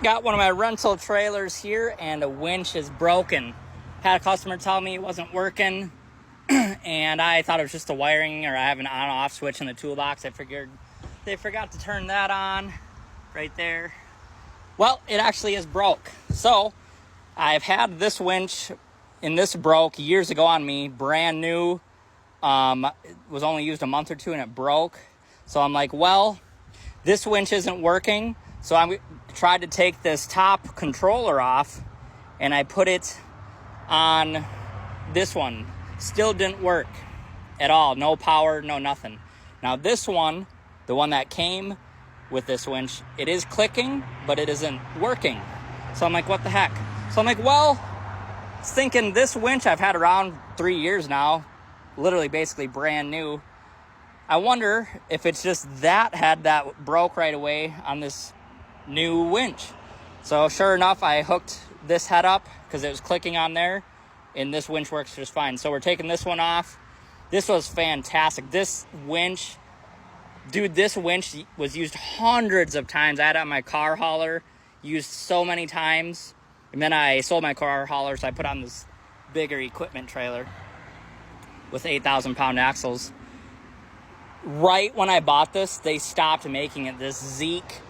Got one of my rental trailers here and a winch is broken. Had a customer tell me it wasn't working and I thought it was just the wiring, or I have an on-off switch in the toolbox. I figured they forgot to turn that on right there. Well, it actually is broke. So I've had this winch, and this broke years ago on me, brand new. It was only used a month or two and it broke. So I'm like, well, this winch isn't working. So I tried to take this top controller off and I put it on this one. Still didn't work at all. No power, no nothing. Now this one, the one that came with this winch, it is clicking, but it isn't working. So I'm like, what the heck? So I'm like, well, thinking this winch I've had around 3 years now, literally basically brand new. I wonder if it's just that broke right away on this new winch. So sure enough, I hooked this head up because it was clicking on there, and this winch works just fine. So we're taking this one off. This was fantastic. This winch, dude, this winch was used hundreds of times. I had it on my car hauler, used so many times. And then I sold my car hauler, so I put on this bigger equipment trailer with 8,000-pound axles. Right when I bought this, they stopped making it. This Zeke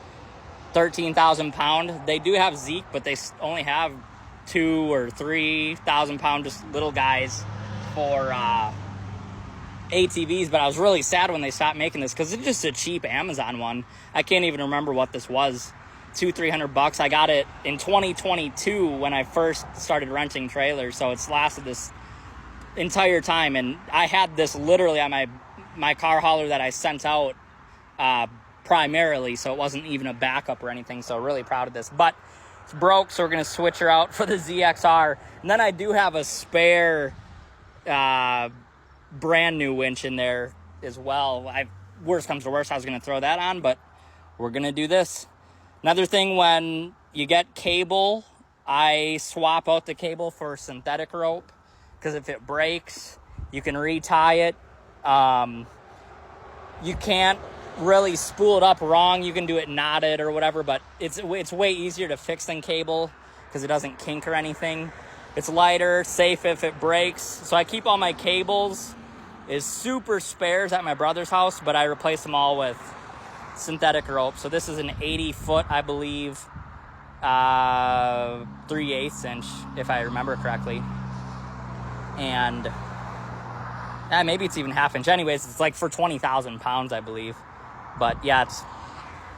13,000-pound. They do have Zeke, but they only have 2,000 or 3,000-pound just little guys for ATVs. But I was really sad when they stopped making this because it's just a cheap Amazon one. I can't even remember what this was. $200-300. I got it in 2022 when I first started renting trailers, so it's lasted this entire time. And I had this literally on my car hauler that I sent out primarily, so it wasn't even a backup or anything. So really proud of this, but it's broke, so we're gonna switch her out for the ZXR. And then I do have a spare brand new winch in there as well. Worst comes to worst, I was gonna throw that on, but we're gonna do this. Another thing, when you get cable, I swap out the cable for synthetic rope, because if it breaks, you can retie it. You can't really spool it up wrong. You can do it knotted or whatever, but it's way easier to fix than cable because it doesn't kink or anything. It's lighter, safe if it breaks. So I keep all my cables as super spares at my brother's house, but I replace them all with synthetic rope. So this is an 80-foot, I believe, 3/8 inch, if I remember correctly. And maybe it's even half inch. Anyways, it's like for 20,000 pounds, I believe. But yeah, it's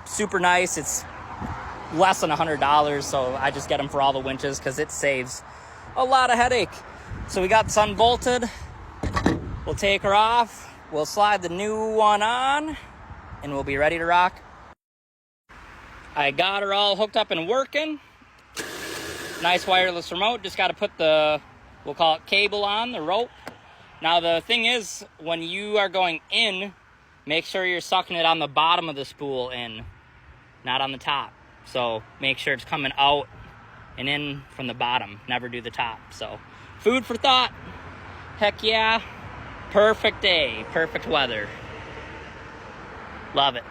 super nice. It's less than $100, so I just get them for all the winches because it saves a lot of headache. So we got this unbolted. We'll take her off. We'll slide the new one on, and we'll be ready to rock. I got her all hooked up and working. Nice wireless remote. Just got to put the, we'll call it cable on, the rope. Now the thing is, when you are going in, make sure you're sucking it on the bottom of the spool in, not on the top. So make sure it's coming out and in from the bottom. Never do the top. So food for thought. Heck yeah. Perfect day. Perfect weather. Love it.